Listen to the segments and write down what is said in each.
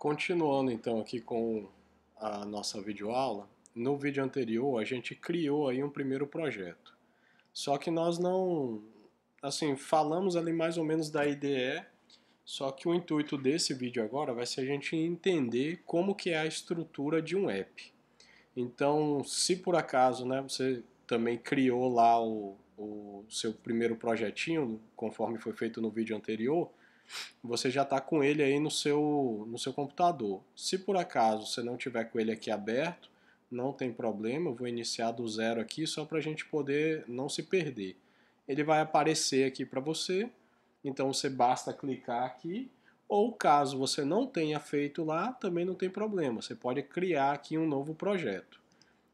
Continuando então aqui com a nossa videoaula, no vídeo anterior a gente criou aí um primeiro projeto. Só que nós não, assim, falamos ali mais ou menos da IDE, só que o intuito desse vídeo agora vai ser a gente entender como que é a estrutura de um app. Então, se por acaso, né, você também criou lá o seu primeiro projetinho, conforme foi feito no vídeo anterior, você já está com ele aí no seu computador. Se por acaso você não tiver com ele aqui aberto, não tem problema, eu vou iniciar do zero aqui só para a gente poder não se perder. Ele vai aparecer aqui para você, então você basta clicar aqui, ou caso você não tenha feito lá, também não tem problema, você pode criar aqui um novo projeto.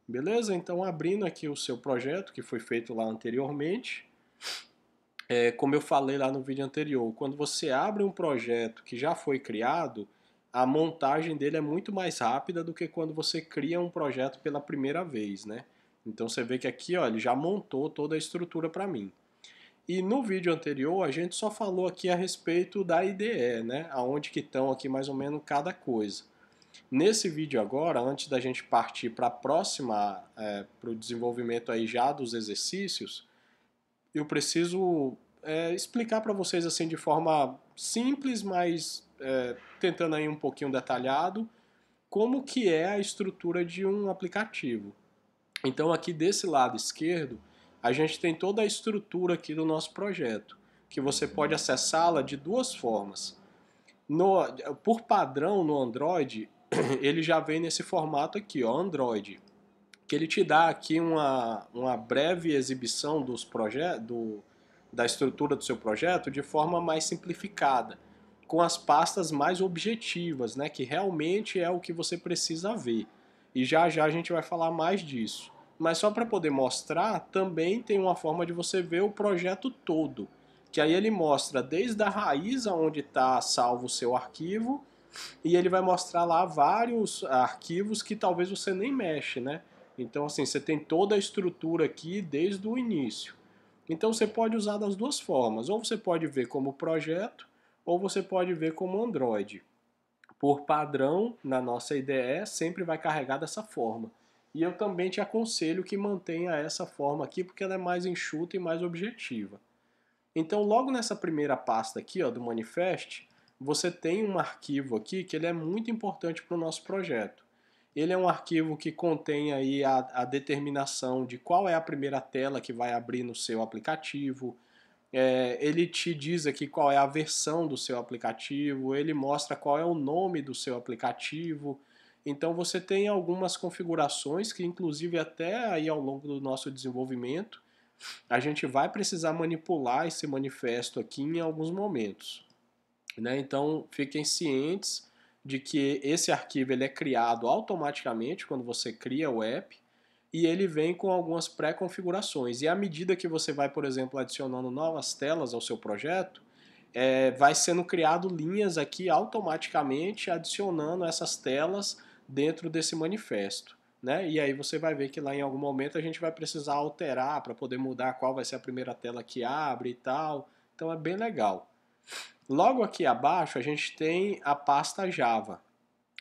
Beleza? Então abrindo aqui o seu projeto que foi feito lá anteriormente, como eu falei lá no vídeo anterior, quando você abre um projeto que já foi criado, a montagem dele é muito mais rápida do que quando você cria um projeto pela primeira vez, né? Então você vê que aqui, ó, ele já montou toda a estrutura para mim. E no vídeo anterior a gente só falou aqui a respeito da IDE, né? Aonde que estão aqui mais ou menos cada coisa. Nesse vídeo agora, antes da gente partir para a próxima, para o desenvolvimento aí já dos exercícios, eu preciso explicar para vocês assim de forma simples, mas tentando aí um pouquinho detalhado, como que é a estrutura de um aplicativo. Então aqui desse lado esquerdo, a gente tem toda a estrutura aqui do nosso projeto, que você pode acessá-la de duas formas. No, por padrão no Android, ele já vem nesse formato aqui, ó, Android, que ele te dá aqui uma breve exibição da estrutura do seu projeto de forma mais simplificada, com as pastas mais objetivas, né, que realmente é o que você precisa ver. E já já a gente vai falar mais disso. Mas só para poder mostrar, também tem uma forma de você ver o projeto todo, que aí ele mostra desde a raiz aonde está salvo o seu arquivo, e ele vai mostrar lá vários arquivos que talvez você nem mexe, né? Então, assim, você tem toda a estrutura aqui desde o início. Então, você pode usar das duas formas. Ou você pode ver como projeto, ou você pode ver como Android. Por padrão, na nossa IDE, sempre vai carregar dessa forma. E eu também te aconselho que mantenha essa forma aqui, porque ela é mais enxuta e mais objetiva. Então, logo nessa primeira pasta aqui, ó, do Manifest, você tem um arquivo aqui que ele é muito importante para o nosso projeto. Ele é um arquivo que contém aí a determinação de qual é a primeira tela que vai abrir no seu aplicativo. Ele te diz aqui qual é a versão do seu aplicativo, ele mostra qual é o nome do seu aplicativo. Então você tem algumas configurações que inclusive até aí ao longo do nosso desenvolvimento a gente vai precisar manipular esse manifesto aqui em alguns momentos, né? Então fiquem cientes de que esse arquivo ele é criado automaticamente quando você cria o app e ele vem com algumas pré-configurações. E à medida que você vai, por exemplo, adicionando novas telas ao seu projeto, vai sendo criado linhas aqui automaticamente adicionando essas telas dentro desse manifesto. Né? E aí você vai ver que lá em algum momento a gente vai precisar alterar para poder mudar qual vai ser a primeira tela que abre e tal. Então é bem legal. Logo aqui abaixo a gente tem a pasta Java.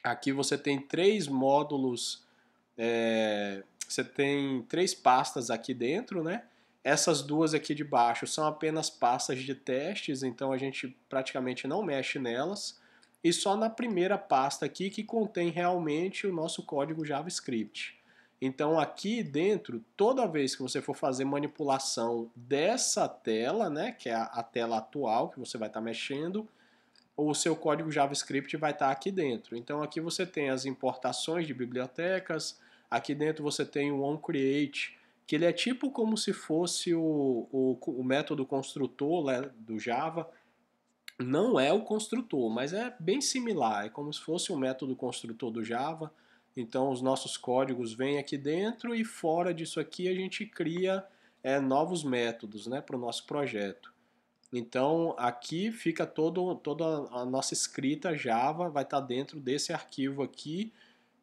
Aqui você tem três módulos, você tem três pastas aqui dentro, né? Essas duas aqui de baixo são apenas pastas de testes, então a gente praticamente não mexe nelas. E só na primeira pasta aqui que contém realmente o nosso código JavaScript. Então aqui dentro, toda vez que você for fazer manipulação dessa tela, né, que é a tela atual que você vai estar mexendo, o seu código JavaScript vai estar aqui dentro. Então aqui você tem as importações de bibliotecas, aqui dentro você tem o onCreate, que ele é tipo como se fosse o método construtor, né, do Java. Não é o construtor, mas é bem similar, é como se fosse um método construtor do Java. Então os nossos códigos vêm aqui dentro e fora disso aqui a gente cria novos métodos, né, para o nosso projeto. Então aqui fica toda a nossa escrita Java vai estar dentro desse arquivo aqui.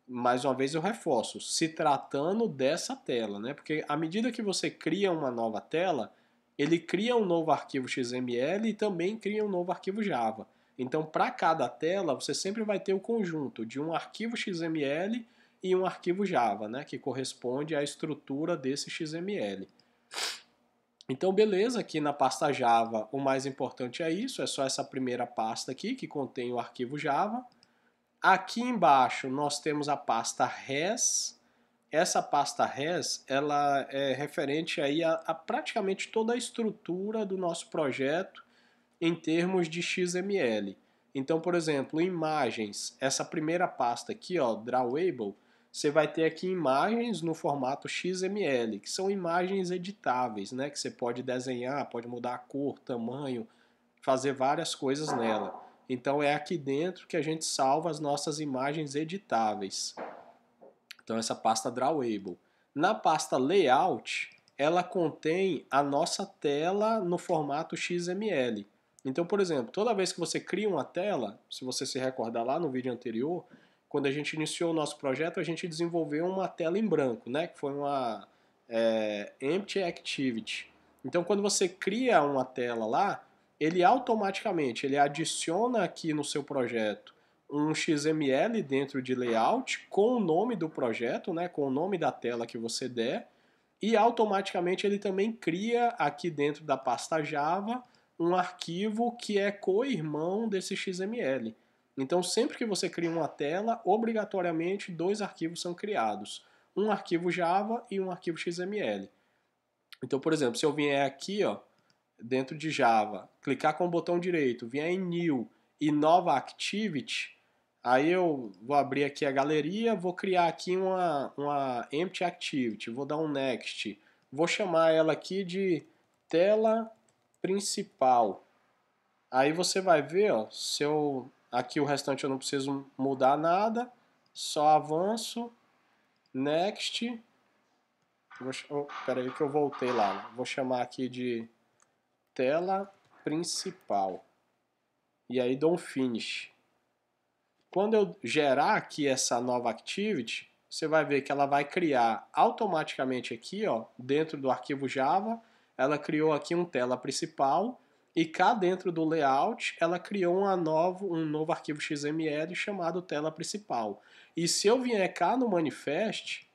Mais uma vez eu reforço, se tratando dessa tela, né? Porque à medida que você cria uma nova tela, ele cria um novo arquivo XML e também cria um novo arquivo Java. Então, para cada tela, você sempre vai ter o conjunto de um arquivo XML e um arquivo Java, né, que corresponde à estrutura desse XML. Então, beleza, aqui na pasta Java o mais importante é isso, é só essa primeira pasta aqui que contém o arquivo Java. Aqui embaixo nós temos a pasta res. Essa pasta res, ela é referente aí a praticamente toda a estrutura do nosso projeto em termos de XML. Então, por exemplo, imagens, essa primeira pasta aqui, ó, Drawable, você vai ter aqui imagens no formato XML, que são imagens editáveis, né, que você pode desenhar, pode mudar a cor, tamanho, fazer várias coisas nela. Então é aqui dentro que a gente salva as nossas imagens editáveis. Então essa pasta Drawable. Na pasta Layout, ela contém a nossa tela no formato XML. Então, por exemplo, toda vez que você cria uma tela, se você se recordar lá no vídeo anterior, quando a gente iniciou o nosso projeto, a gente desenvolveu uma tela em branco, né? Que foi uma Empty Activity. Então, quando você cria uma tela lá, ele automaticamente ele adiciona aqui no seu projeto um XML dentro de layout com o nome do projeto, né, com o nome da tela que você der, e automaticamente ele também cria aqui dentro da pasta Java um arquivo que é co-irmão desse XML. Então, sempre que você cria uma tela, obrigatoriamente dois arquivos são criados, um arquivo Java e um arquivo XML. Então, por exemplo, se eu vier aqui, ó, dentro de Java, clicar com o botão direito, vier em New e Nova Activity, aí eu vou abrir aqui a galeria, vou criar aqui uma Empty Activity, vou dar um Next, vou chamar ela aqui de tela principal. Aí você vai ver, ó, se eu, aqui o restante eu não preciso mudar nada, só avanço, Next, peraí que eu voltei lá, vou chamar aqui de tela principal. E aí dou um finish. Quando eu gerar aqui essa nova activity, você vai ver que ela vai criar automaticamente aqui, ó, dentro do arquivo Java, ela criou aqui um tela principal e cá dentro do layout ela criou um novo arquivo XML chamado tela principal. E se eu vier cá no manifest,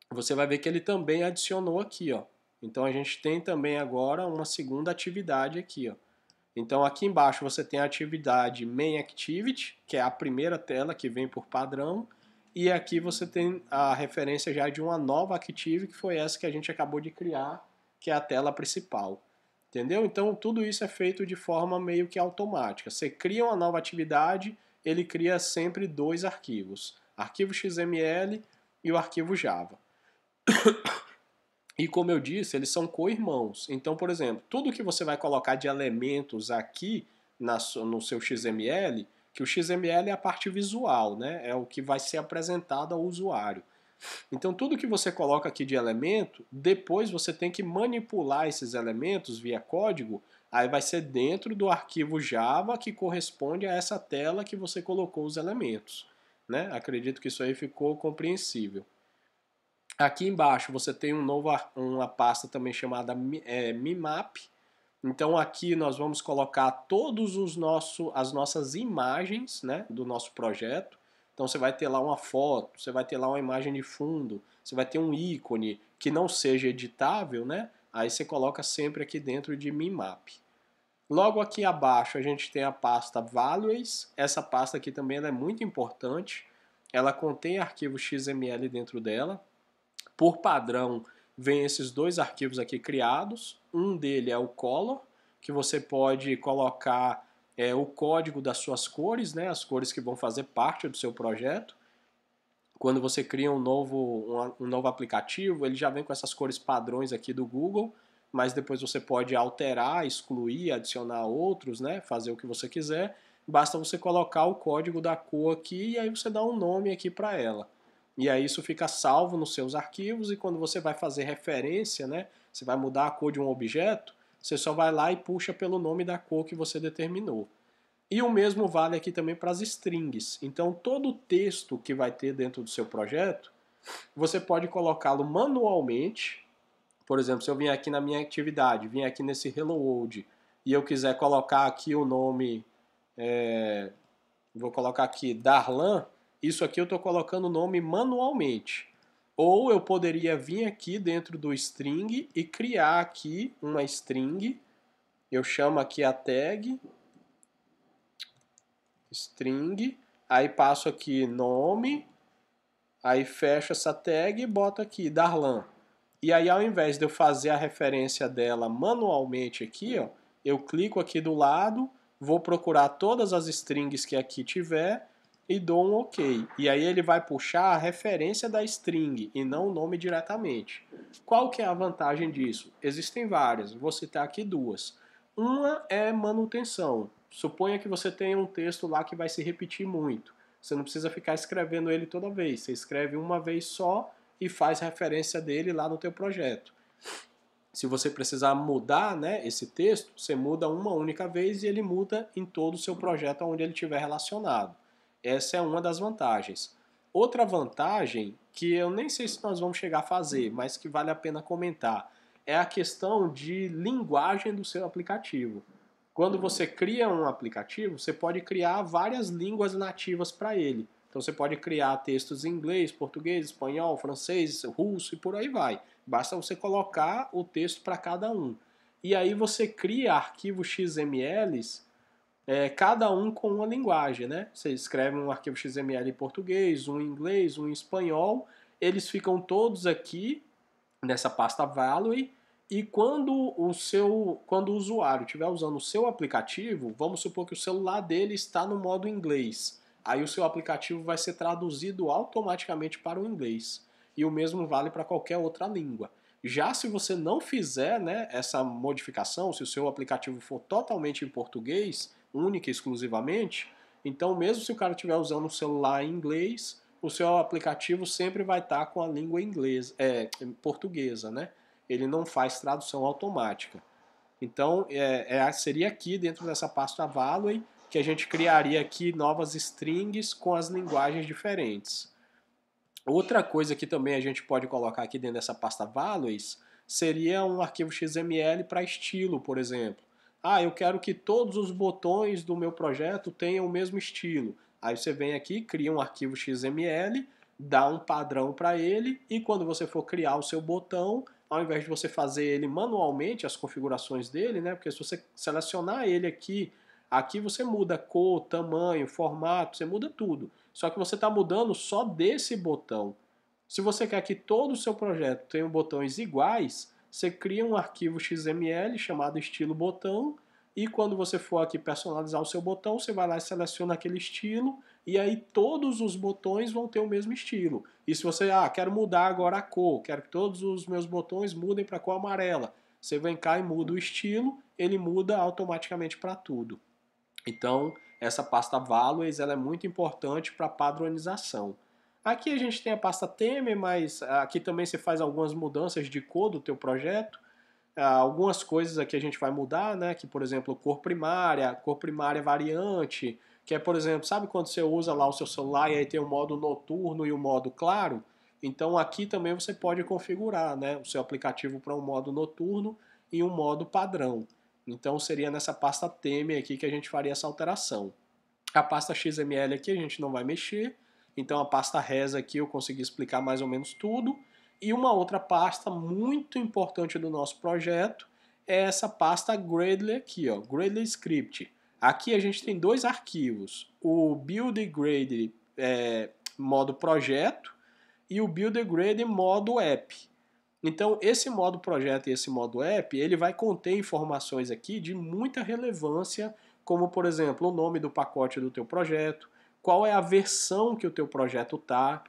você vai ver que ele também adicionou aqui, ó. Então a gente tem também agora uma segunda atividade aqui, ó. Então aqui embaixo você tem a atividade Main Activity, que é a primeira tela que vem por padrão, e aqui você tem a referência já de uma nova Activity, que foi essa que a gente acabou de criar, que é a tela principal. Entendeu? Então tudo isso é feito de forma meio que automática. Você cria uma nova atividade, ele cria sempre dois arquivos, arquivo XML e o arquivo Java. E como eu disse, eles são co-irmãos. Então, por exemplo, tudo que você vai colocar de elementos aqui no seu XML, que o XML é a parte visual, né? É o que vai ser apresentado ao usuário. Então, tudo que você coloca aqui de elemento, depois você tem que manipular esses elementos via código, aí vai ser dentro do arquivo Java que corresponde a essa tela que você colocou os elementos. Né? Acredito que isso aí ficou compreensível. Aqui embaixo você tem uma pasta também chamada Mimap. Então aqui nós vamos colocar todos as nossas imagens, né, do nosso projeto. Então você vai ter lá uma foto, você vai ter lá uma imagem de fundo, você vai ter um ícone que não seja editável, né? Aí você coloca sempre aqui dentro de Mimap. Logo aqui abaixo a gente tem a pasta Values. Essa pasta aqui também ela é muito importante. Ela contém arquivos XML dentro dela. Por padrão, vem esses dois arquivos aqui criados. Um dele é o color, que você pode colocar o código das suas cores, né, as cores que vão fazer parte do seu projeto. Quando você cria um novo aplicativo, ele já vem com essas cores padrões aqui do Google, mas depois você pode alterar, excluir, adicionar outros, né, fazer o que você quiser. Basta você colocar o código da cor aqui e aí você dá um nome aqui para ela. E aí isso fica salvo nos seus arquivos e quando você vai fazer referência, né, você vai mudar a cor de um objeto, você só vai lá e puxa pelo nome da cor que você determinou. E o mesmo vale aqui também para as strings. Então todo o texto que vai ter dentro do seu projeto, você pode colocá-lo manualmente. Por exemplo, se eu vim aqui na minha atividade, vim aqui nesse Hello World e eu quiser colocar aqui o nome vou colocar aqui Darlan, isso aqui eu estou colocando o nome manualmente. Ou eu poderia vir aqui dentro do string e criar aqui uma string. Eu chamo aqui a tag string, aí passo aqui nome, aí fecho essa tag e boto aqui Darlan. E aí ao invés de eu fazer a referência dela manualmente aqui, ó, eu clico aqui do lado, vou procurar todas as strings que aqui tiver e dou um OK. E aí ele vai puxar a referência da string e não o nome diretamente. Qual que é a vantagem disso? Existem várias, vou citar aqui duas. Uma é manutenção. Suponha que você tenha um texto lá que vai se repetir muito. Você não precisa ficar escrevendo ele toda vez. Você escreve uma vez só e faz referência dele lá no teu projeto. Se você precisar mudar, né, esse texto, você muda uma única vez e ele muda em todo o seu projeto onde ele estiver relacionado. Essa é uma das vantagens. Outra vantagem, que eu nem sei se nós vamos chegar a fazer, mas que vale a pena comentar, é a questão de linguagem do seu aplicativo. Quando você cria um aplicativo, você pode criar várias línguas nativas para ele. Então você pode criar textos em inglês, português, espanhol, francês, russo e por aí vai. Basta você colocar o texto para cada um. E aí você cria arquivos XMLs, cada um com uma linguagem, né? Você escreve um arquivo XML em português, um em inglês, um em espanhol. Eles ficam todos aqui nessa pasta Value. E quando o usuário estiver usando o seu aplicativo, vamos supor que o celular dele está no modo inglês. Aí o seu aplicativo vai ser traduzido automaticamente para o inglês. E o mesmo vale para qualquer outra língua. Já se você não fizer, né, essa modificação, se o seu aplicativo for totalmente em português, única e exclusivamente, então mesmo se o cara estiver usando um celular em inglês, o seu aplicativo sempre vai estar com a língua inglesa, portuguesa, né? Ele não faz tradução automática. Então, seria aqui dentro dessa pasta Value que a gente criaria aqui novas strings com as linguagens diferentes. Outra coisa que também a gente pode colocar aqui dentro dessa pasta Values seria um arquivo XML para estilo, por exemplo. Ah, eu quero que todos os botões do meu projeto tenham o mesmo estilo. Aí você vem aqui, cria um arquivo XML, dá um padrão para ele e quando você for criar o seu botão, ao invés de você fazer ele manualmente, as configurações dele, né? Porque se você selecionar ele aqui você muda cor, tamanho, formato, você muda tudo. Só que você está mudando só desse botão. Se você quer que todo o seu projeto tenha botões iguais, você cria um arquivo XML chamado estilo botão e quando você for aqui personalizar o seu botão, você vai lá e seleciona aquele estilo e aí todos os botões vão ter o mesmo estilo. E se você, quero mudar agora a cor, quero que todos os meus botões mudem para a cor amarela, você vem cá e muda o estilo, ele muda automaticamente para tudo. Então, essa pasta Values ela é muito importante para padronização. Aqui a gente tem a pasta Theme, mas aqui também você faz algumas mudanças de cor do teu projeto. Algumas coisas aqui a gente vai mudar, né? Que, por exemplo, cor primária variante, que é, por exemplo, sabe quando você usa lá o seu celular e aí tem o modo noturno e o modo claro? Então aqui também você pode configurar, né, o seu aplicativo para um modo noturno e um modo padrão. Então seria nessa pasta theme aqui que a gente faria essa alteração. A pasta XML aqui a gente não vai mexer, então a pasta res aqui eu consegui explicar mais ou menos tudo. E uma outra pasta muito importante do nosso projeto é essa pasta Gradle aqui, ó, Gradle Script. Aqui a gente tem dois arquivos, o build grade modo projeto e o build grade modo app. Então, esse modo projeto e esse modo app, ele vai conter informações aqui de muita relevância, como, por exemplo, o nome do pacote do teu projeto, qual é a versão que o teu projeto está.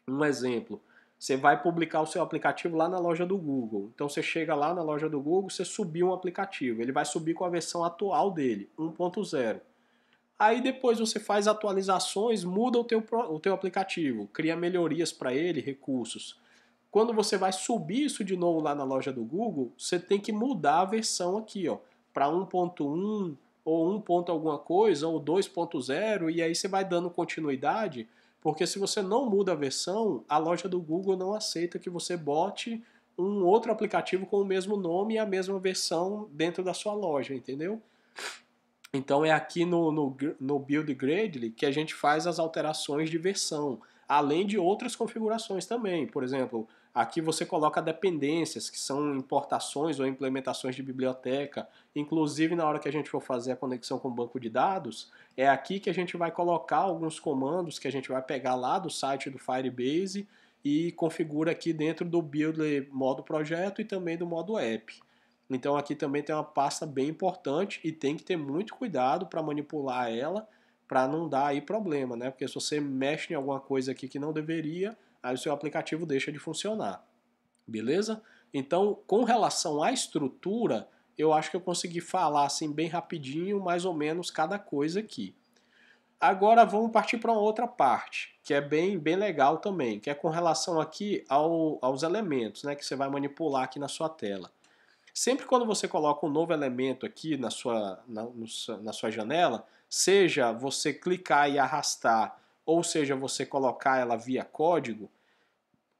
Um exemplo, você vai publicar o seu aplicativo lá na loja do Google. Então, você chega lá na loja do Google, você subiu um aplicativo, ele vai subir com a versão atual dele, 1.0. Aí depois você faz atualizações, muda o teu aplicativo, cria melhorias para ele, recursos. Quando você vai subir isso de novo lá na loja do Google, você tem que mudar a versão aqui, ó, para 1.1 ou 1. Alguma coisa ou 2.0 e aí você vai dando continuidade, porque se você não muda a versão, a loja do Google não aceita que você bote um outro aplicativo com o mesmo nome e a mesma versão dentro da sua loja, entendeu? Então é aqui no Build Gradle que a gente faz as alterações de versão, além de outras configurações também. Por exemplo, aqui você coloca dependências, que são importações ou implementações de biblioteca. Inclusive, na hora que a gente for fazer a conexão com o banco de dados, é aqui que a gente vai colocar alguns comandos que a gente vai pegar lá do site do Firebase e configura aqui dentro do Build modo projeto e também do modo app. Então aqui também tem uma pasta bem importante e tem que ter muito cuidado para manipular ela, para não dar aí problema, né? Porque se você mexe em alguma coisa aqui que não deveria, aí o seu aplicativo deixa de funcionar. Beleza? Então, com relação à estrutura, eu acho que eu consegui falar assim bem rapidinho, mais ou menos cada coisa aqui. Agora vamos partir para uma outra parte, que é bem legal também, que é com relação aqui aos elementos, né, que você vai manipular aqui na sua tela. Sempre quando você coloca um novo elemento aqui na sua janela, seja você clicar e arrastar, ou seja você colocar ela via código,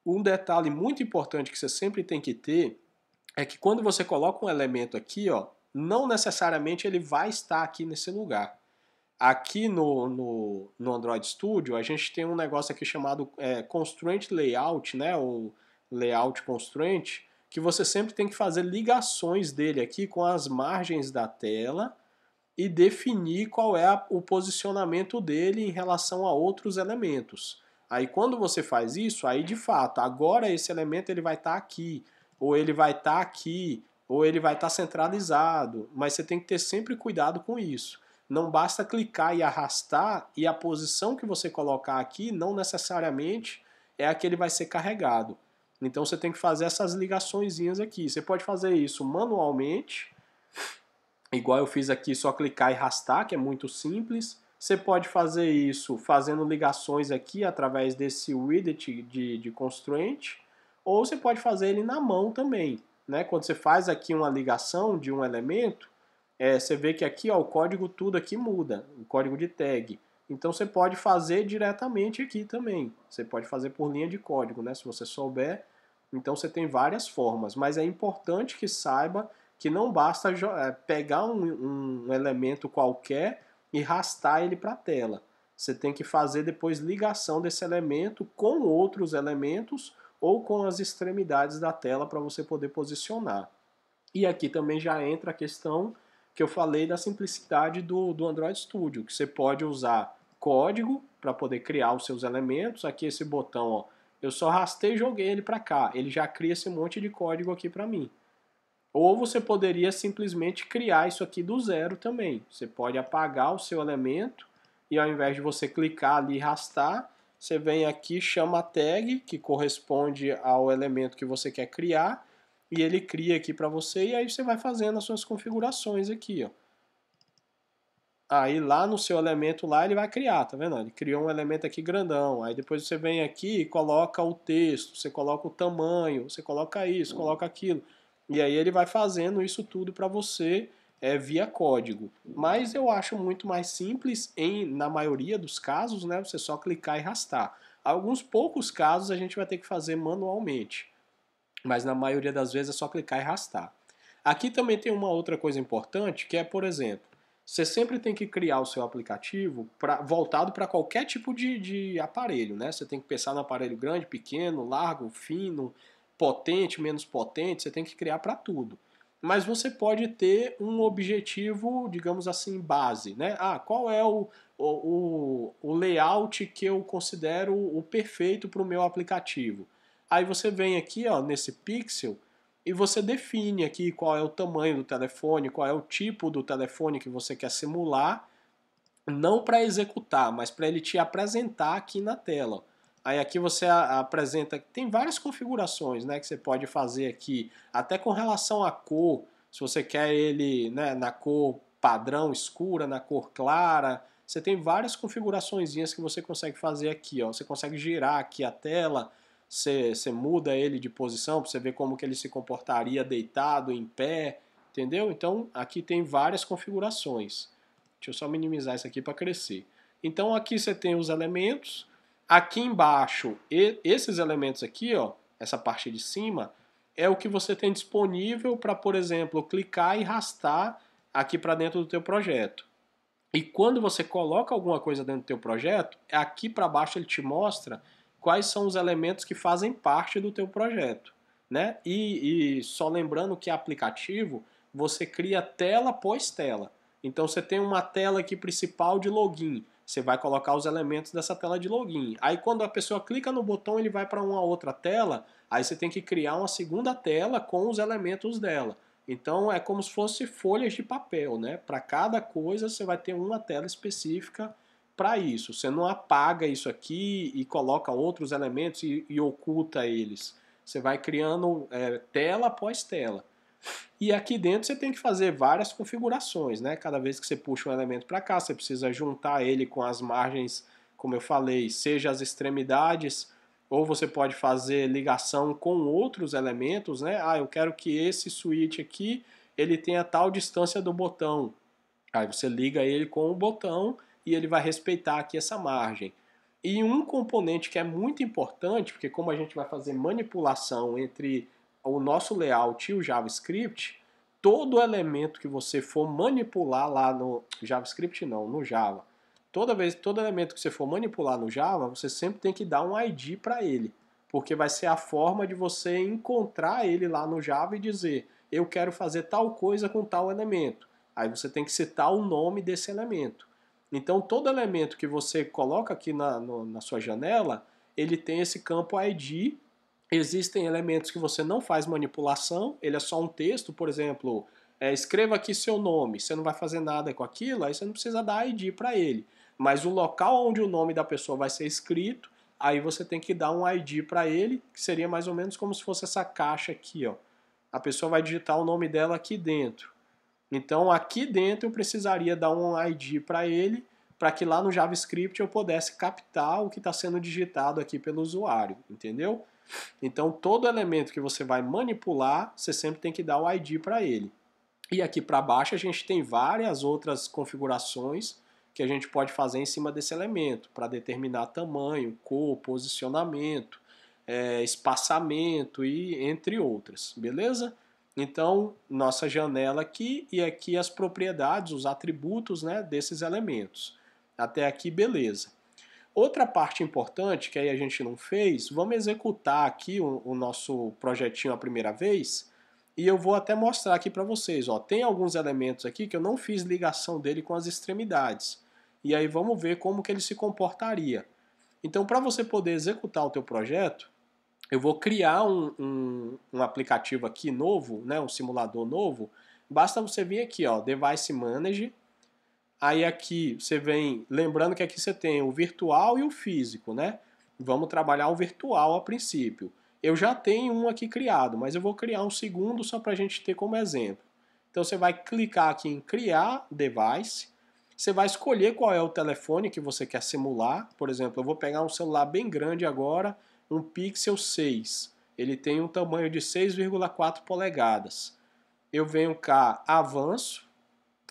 um detalhe muito importante que você sempre tem que ter é que quando você coloca um elemento aqui, ó, não necessariamente ele vai estar aqui nesse lugar. Aqui no Android Studio, a gente tem um negócio aqui chamado Constraint Layout, né, ou Layout Constraint, que você sempre tem que fazer ligações dele aqui com as margens da tela e definir qual é o posicionamento dele em relação a outros elementos. Aí quando você faz isso, aí de fato, agora esse elemento ele vai estar aqui, ou ele vai estar aqui, ou ele vai estar centralizado, mas você tem que ter sempre cuidado com isso. Não basta clicar e arrastar e a posição que você colocar aqui não necessariamente é a que ele vai ser carregado. Então você tem que fazer essas ligaçõezinhas aqui. Você pode fazer isso manualmente, igual eu fiz aqui, só clicar e arrastar, que é muito simples. Você pode fazer isso fazendo ligações aqui através desse widget de constraint, ou você pode fazer ele na mão também. Né? Quando você faz aqui uma ligação de um elemento, você vê que aqui ó, o código tudo aqui muda, o código de tag. Então você pode fazer diretamente aqui também. Você pode fazer por linha de código, né? Se você souber. Então você tem várias formas, mas é importante que saiba que não basta pegar um elemento qualquer e arrastar ele para a tela. Você tem que fazer depois ligação desse elemento com outros elementos ou com as extremidades da tela para você poder posicionar. E aqui também já entra a questão que eu falei da simplicidade do Android Studio, que você pode usar código para poder criar os seus elementos. Aqui esse botão, ó, eu só arrastei e joguei ele para cá. Ele já cria esse monte de código aqui para mim. Ou você poderia simplesmente criar isso aqui do zero também. Você pode apagar o seu elemento e ao invés de você clicar ali e arrastar, você vem aqui, chama a tag que corresponde ao elemento que você quer criar e ele cria aqui para você e aí você vai fazendo as suas configurações aqui, ó. Aí lá no seu elemento lá ele vai criar, tá vendo? Ele criou um elemento aqui grandão. Aí depois você vem aqui e coloca o texto, você coloca o tamanho, você coloca isso, coloca aquilo. E aí ele vai fazendo isso tudo para você via código. Mas eu acho muito mais simples na maioria dos casos, né? Você só clicar e arrastar. Alguns poucos casos a gente vai ter que fazer manualmente. Mas na maioria das vezes é só clicar e arrastar. Aqui também tem uma outra coisa importante que é, por exemplo, você sempre tem que criar o seu aplicativo voltado para qualquer tipo de aparelho, né? Você tem que pensar no aparelho grande, pequeno, largo, fino, potente, menos potente, você tem que criar para tudo. Mas você pode ter um objetivo, digamos assim, base, né? Ah, qual é o layout que eu considero o perfeito para o meu aplicativo? Aí você vem aqui, ó, nesse pixel e você define aqui qual é o tamanho do telefone, qual é o tipo do telefone que você quer simular, não para executar, mas para ele te apresentar aqui na tela. Aí aqui você apresenta, tem várias configurações, né, que você pode fazer aqui, até com relação à cor, se você quer ele, né, na cor padrão escura, na cor clara, você tem várias configuraçõezinhas que você consegue fazer aqui, ó. Você consegue girar aqui a tela, você muda ele de posição para você ver como que ele se comportaria deitado, em pé, entendeu? Então aqui tem várias configurações. Deixa eu só minimizar isso aqui para crescer. Então aqui você tem os elementos. Aqui embaixo, esses elementos aqui, ó, essa parte de cima, é o que você tem disponível para, por exemplo, clicar e arrastar aqui para dentro do teu projeto. E quando você coloca alguma coisa dentro do teu projeto, aqui para baixo ele te mostra quais são os elementos que fazem parte do teu projeto, né? E só lembrando que aplicativo, você cria tela após tela. Então você tem uma tela aqui principal de login, você vai colocar os elementos dessa tela de login. Aí quando a pessoa clica no botão, ele vai para uma outra tela, aí você tem que criar uma segunda tela com os elementos dela. Então é como se fosse folhas de papel, né? Para cada coisa você vai ter uma tela específica para isso. Você não apaga isso aqui e coloca outros elementos e oculta eles. Você vai criando tela após tela. E aqui dentro você tem que fazer várias configurações, né? Cada vez que você puxa um elemento para cá, você precisa juntar ele com as margens, como eu falei, seja as extremidades, ou você pode fazer ligação com outros elementos, né? Ah, eu quero que esse switch aqui ele tenha tal distância do botão. Aí você liga ele com o botão e ele vai respeitar aqui essa margem. E um componente que é muito importante, porque como a gente vai fazer manipulação entre o nosso layout e o JavaScript, todo elemento que você for manipular lá no JavaScript não, no Java, todo elemento que você for manipular no Java, você sempre tem que dar um ID para ele, porque vai ser a forma de você encontrar ele lá no Java e dizer, eu quero fazer tal coisa com tal elemento. Aí você tem que citar o nome desse elemento. Então, todo elemento que você coloca aqui na sua janela, ele tem esse campo ID. Existem elementos que você não faz manipulação, ele é só um texto, por exemplo, escreva aqui seu nome, você não vai fazer nada com aquilo, aí você não precisa dar ID para ele. Mas o local onde o nome da pessoa vai ser escrito, aí você tem que dar um ID para ele, que seria mais ou menos como se fosse essa caixa aqui, ó. A pessoa vai digitar o nome dela aqui dentro. Então aqui dentro eu precisaria dar um ID para ele, para que lá no JavaScript eu pudesse captar o que está sendo digitado aqui pelo usuário, entendeu? Então todo elemento que você vai manipular, você sempre tem que dar o ID para ele. E aqui para baixo a gente tem várias outras configurações que a gente pode fazer em cima desse elemento, para determinar tamanho, cor, posicionamento, espaçamento e entre outras, beleza? Então, nossa janela aqui e aqui as propriedades, os atributos, né, desses elementos. Até aqui, beleza. Outra parte importante que aí a gente não fez, vamos executar aqui o nosso projetinho a primeira vez e eu vou até mostrar aqui para vocês. Ó, tem alguns elementos aqui que eu não fiz ligação dele com as extremidades. E aí vamos ver como que ele se comportaria. Então, para você poder executar o teu projeto, eu vou criar um aplicativo aqui novo, né, um simulador novo. Basta você vir aqui, ó, Device Manager. Aí aqui você vem, lembrando que aqui você tem o virtual e o físico, né? Vamos trabalhar o virtual a princípio. Eu já tenho um aqui criado, mas eu vou criar um segundo só para a gente ter como exemplo. Então você vai clicar aqui em criar device. Você vai escolher qual é o telefone que você quer simular. Por exemplo, eu vou pegar um celular bem grande agora, um Pixel 6. Ele tem um tamanho de 6,4 polegadas. Eu venho cá, avanço.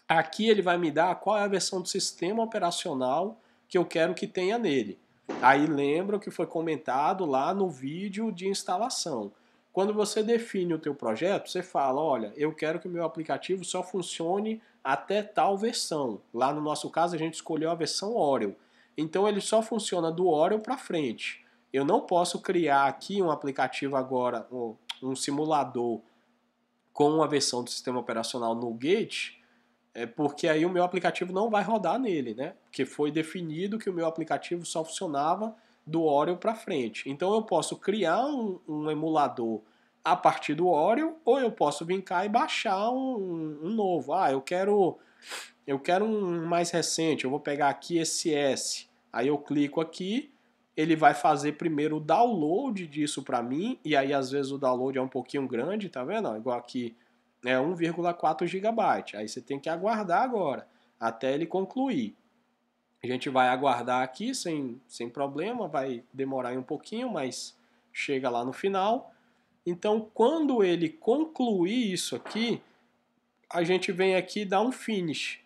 Aqui ele vai me dar qual é a versão do sistema operacional que eu quero que tenha nele. Aí lembra o que foi comentado lá no vídeo de instalação. Quando você define o teu projeto, você fala, olha, eu quero que o meu aplicativo só funcione até tal versão. Lá no nosso caso a gente escolheu a versão Oreo. Então ele só funciona do Oreo para frente. Eu não posso criar aqui um aplicativo agora, um simulador com uma versão do sistema operacional Nougat, porque aí o meu aplicativo não vai rodar nele, né? Porque foi definido que o meu aplicativo só funcionava do Oreo para frente. Então eu posso criar um emulador a partir do Oreo, ou eu posso vir cá e baixar um novo. Ah, eu quero um mais recente, eu vou pegar aqui esse S. Aí eu clico aqui, ele vai fazer primeiro o download disso para mim, e aí às vezes o download é um pouquinho grande, tá vendo? Igual aqui é 1,4 GB. Aí você tem que aguardar agora, até ele concluir. A gente vai aguardar aqui sem problema, vai demorar um pouquinho, mas chega lá no final. Então, quando ele concluir isso aqui, a gente vem aqui e dá um finish.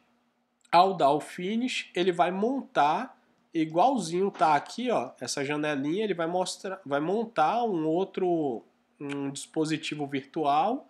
Ao dar o finish, ele vai montar igualzinho tá aqui, ó, essa janelinha, ele vai montar um dispositivo virtual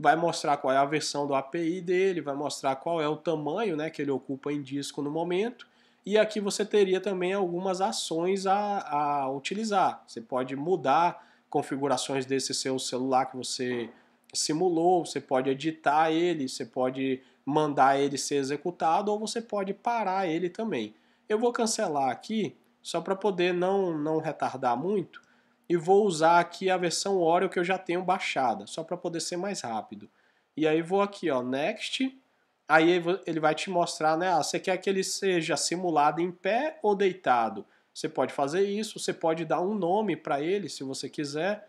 vai mostrar qual é a versão do API dele, vai mostrar qual é o tamanho, né, que ele ocupa em disco no momento, e aqui você teria também algumas ações a utilizar. Você pode mudar configurações desse seu celular que você simulou, você pode editar ele, você pode mandar ele ser executado ou você pode parar ele também. Eu vou cancelar aqui só para poder não retardar muito e vou usar aqui a versão Oreo que eu já tenho baixada, só para poder ser mais rápido. E aí vou aqui, ó, Next. Aí ele vai te mostrar, né? Você quer que ele seja simulado em pé ou deitado? Você pode fazer isso, você pode dar um nome para ele, se você quiser.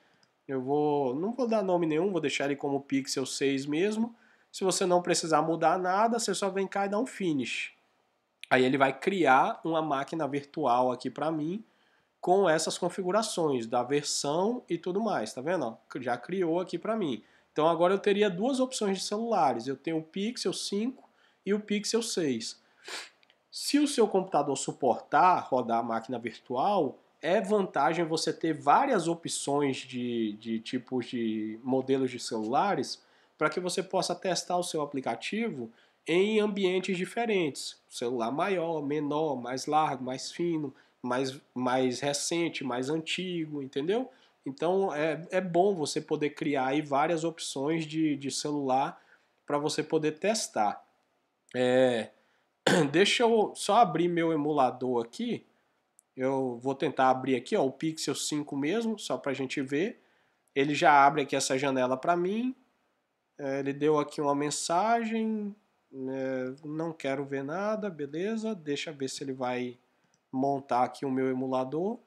Não vou dar nome nenhum, vou deixar ele como Pixel 6 mesmo. Se você não precisar mudar nada, você só vem cá e dá um Finish. Aí ele vai criar uma máquina virtual aqui para mim com essas configurações da versão e tudo mais, tá vendo? Já criou aqui para mim. Então agora eu teria duas opções de celulares. Eu tenho o Pixel 5 e o Pixel 6. Se o seu computador suportar rodar a máquina virtual, é vantagem você ter várias opções de tipos de modelos de celulares para que você possa testar o seu aplicativo em ambientes diferentes. Celular maior, menor, mais largo, mais fino, mais recente, mais antigo, entendeu? Então é bom você poder criar aí várias opções de celular para você poder testar. Deixa eu só abrir meu emulador aqui. Eu vou tentar abrir aqui, ó, o Pixel 5 mesmo, só para a gente ver. Ele já abre aqui essa janela para mim. Ele deu aqui uma mensagem. Não quero ver nada, beleza. Deixa eu ver se ele vai montar aqui o meu emulador.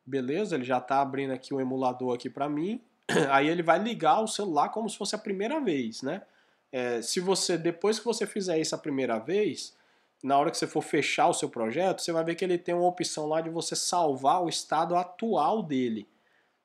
Beleza, ele já está abrindo aqui o emulador aqui para mim. Aí ele vai ligar o celular como se fosse a primeira vez, né? Se você, depois que você fizer isso a primeira vez, na hora que você for fechar o seu projeto, você vai ver que ele tem uma opção lá de você salvar o estado atual dele.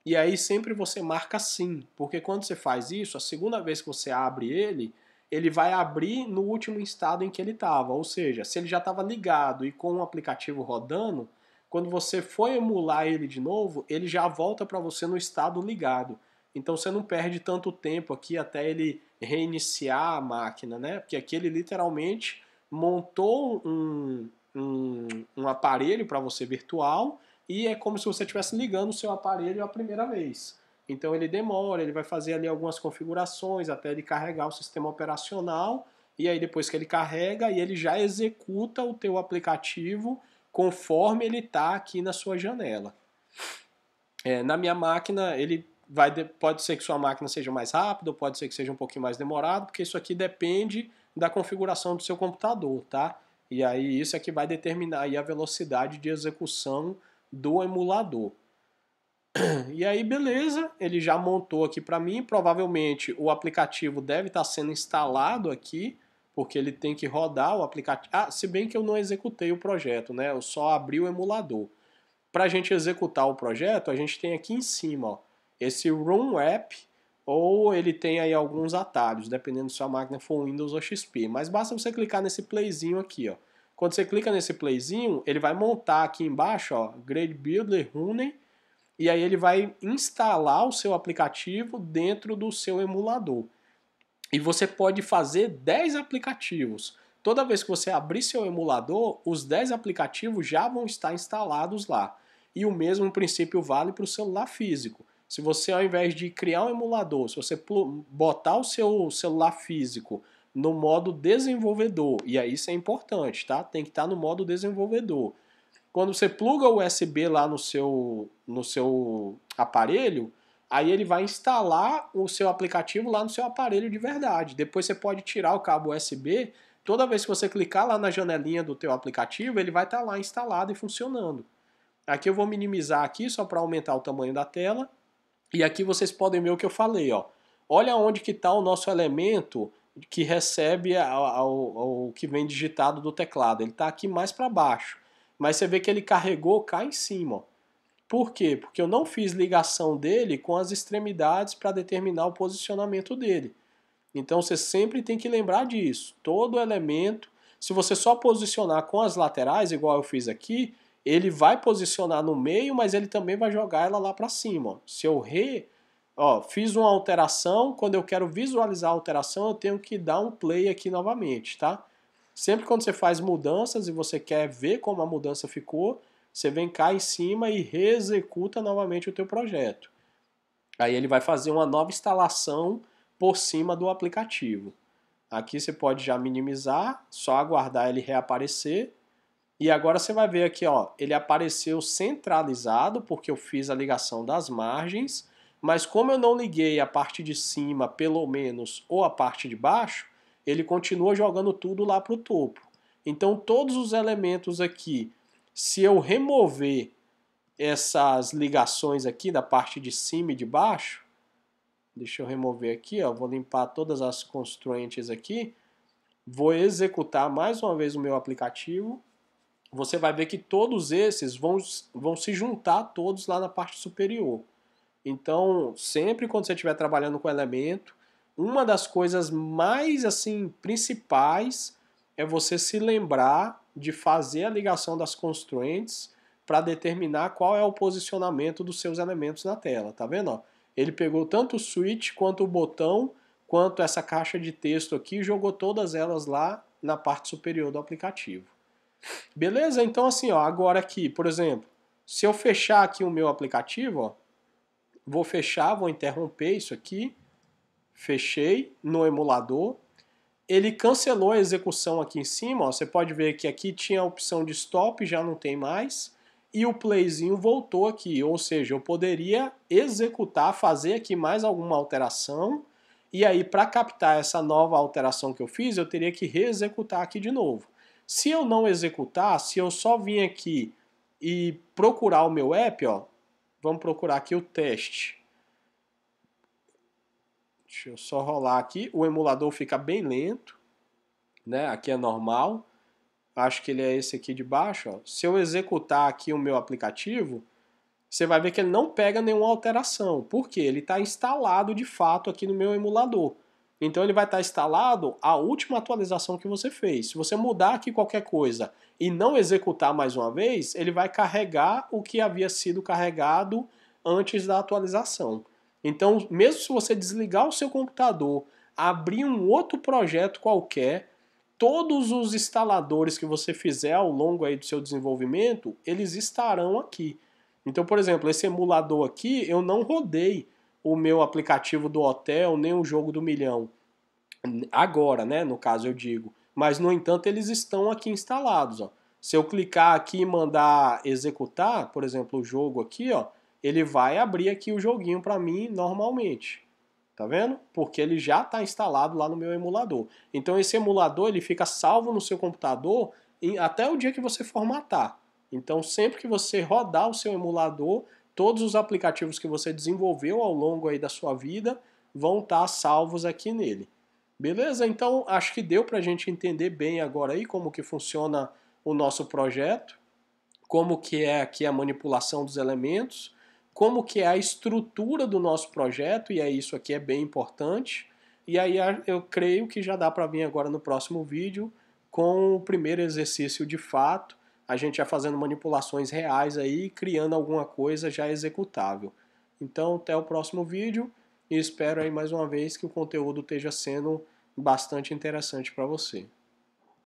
E aí sempre você marca sim, porque quando você faz isso, a segunda vez que você abre ele, ele vai abrir no último estado em que ele estava. Ou seja, se ele já estava ligado e com o aplicativo rodando, quando você for emular ele de novo, ele já volta para você no estado ligado. Então você não perde tanto tempo aqui até ele reiniciar a máquina, né? Porque aqui ele literalmente montou um aparelho para você virtual e é como se você estivesse ligando o seu aparelho a primeira vez. Então ele demora, ele vai fazer ali algumas configurações até ele carregar o sistema operacional e aí depois que ele carrega, e ele já executa o teu aplicativo conforme ele está aqui na sua janela. Na minha máquina, pode ser que sua máquina seja mais rápida, pode ser que seja um pouquinho mais demorado, porque isso aqui depende da configuração do seu computador, tá? E aí isso é que vai determinar aí a velocidade de execução do emulador. E aí beleza, ele já montou aqui para mim, provavelmente o aplicativo deve estar sendo instalado aqui, porque ele tem que rodar o aplicativo. Se bem que eu não executei o projeto, né? Eu só abri o emulador. Para a gente executar o projeto, a gente tem aqui em cima, ó, esse Room App, ou ele tem aí alguns atalhos, dependendo se sua máquina for Windows ou XP. Mas basta você clicar nesse playzinho aqui, ó. Quando você clica nesse playzinho, ele vai montar aqui embaixo, ó, Grade Builder Running, e aí ele vai instalar o seu aplicativo dentro do seu emulador. E você pode fazer 10 aplicativos. Toda vez que você abrir seu emulador, os 10 aplicativos já vão estar instalados lá. E o mesmo princípio vale para o celular físico. Se você, ao invés de criar um emulador, se você botar o seu celular físico no modo desenvolvedor, e aí isso é importante, tá? Tem que estar no modo desenvolvedor. Quando você pluga o USB lá no seu aparelho, aí ele vai instalar o seu aplicativo lá no seu aparelho de verdade. Depois você pode tirar o cabo USB. Toda vez que você clicar lá na janelinha do teu aplicativo, ele vai estar lá instalado e funcionando. Aqui eu vou minimizar aqui só para aumentar o tamanho da tela. E aqui vocês podem ver o que eu falei, ó. Olha onde que está o nosso elemento que recebe o que vem digitado do teclado. Ele está aqui mais para baixo. Mas você vê que ele carregou cá em cima, ó. Por quê? Porque eu não fiz ligação dele com as extremidades para determinar o posicionamento dele. Então você sempre tem que lembrar disso. Todo elemento, se você só posicionar com as laterais, igual eu fiz aqui, ele vai posicionar no meio, mas ele também vai jogar ela lá para cima. Se eu Ó, fiz uma alteração, quando eu quero visualizar a alteração, eu tenho que dar um play aqui novamente, tá? Sempre quando você faz mudanças e você quer ver como a mudança ficou, você vem cá em cima e reexecuta novamente o teu projeto. Aí ele vai fazer uma nova instalação por cima do aplicativo. Aqui você pode já minimizar, só aguardar ele reaparecer. E agora você vai ver aqui, ó, ele apareceu centralizado porque eu fiz a ligação das margens, mas como eu não liguei a parte de cima, pelo menos, ou a parte de baixo, ele continua jogando tudo lá para o topo. Então todos os elementos aqui, se eu remover essas ligações aqui da parte de cima e de baixo, deixa eu remover aqui, ó, vou limpar todas as constraints aqui, vou executar mais uma vez o meu aplicativo. Você vai ver que todos esses vão se juntar todos lá na parte superior. Então, sempre quando você estiver trabalhando com elemento, uma das coisas mais assim principais é você se lembrar de fazer a ligação das constraints para determinar qual é o posicionamento dos seus elementos na tela, tá vendo? Ó? Ele pegou tanto o switch quanto o botão, quanto essa caixa de texto aqui e jogou todas elas lá na parte superior do aplicativo. Beleza? Então assim, ó, agora aqui, por exemplo, se eu fechar aqui o meu aplicativo, ó, vou fechar, vou interromper isso aqui, fechei no emulador, ele cancelou a execução aqui em cima, ó, você pode ver que aqui tinha a opção de stop, já não tem mais, e o playzinho voltou aqui, ou seja, eu poderia executar, fazer aqui mais alguma alteração, e aí para captar essa nova alteração que eu fiz, eu teria que reexecutar aqui de novo. Se eu não executar, se eu só vim aqui e procurar o meu app, ó, vamos procurar aqui o teste. Deixa eu só rolar aqui, o emulador fica bem lento, né? Aqui é normal. Acho que ele é esse aqui de baixo, ó. Se eu executar aqui o meu aplicativo, você vai ver que ele não pega nenhuma alteração. Por quê? Ele está instalado de fato aqui no meu emulador. Então ele vai estar instalado a última atualização que você fez. Se você mudar aqui qualquer coisa e não executar mais uma vez, ele vai carregar o que havia sido carregado antes da atualização. Então, mesmo se você desligar o seu computador, abrir um outro projeto qualquer, todos os instaladores que você fizer ao longo aí do seu desenvolvimento, eles estarão aqui. Então, por exemplo, esse emulador aqui, eu não rodei o meu aplicativo do hotel, nem o jogo do milhão. Agora, né, no caso eu digo. Mas, no entanto, eles estão aqui instalados. Ó. Se eu clicar aqui e mandar executar, por exemplo, o jogo aqui, ó, ele vai abrir aqui o joguinho para mim normalmente. Tá vendo? Porque ele já está instalado lá no meu emulador. Então esse emulador ele fica salvo no seu computador até o dia que você formatar. Então sempre que você rodar o seu emulador, todos os aplicativos que você desenvolveu ao longo aí da sua vida vão estar salvos aqui nele. Beleza? Então acho que deu para a gente entender bem agora aí como que funciona o nosso projeto, como que é aqui a manipulação dos elementos, como que é a estrutura do nosso projeto, e aí isso aqui é bem importante. E aí eu creio que já dá para vir agora no próximo vídeo com o primeiro exercício de fato, a gente já fazendo manipulações reais aí, criando alguma coisa já executável. Então até o próximo vídeo e espero aí mais uma vez que o conteúdo esteja sendo bastante interessante para você.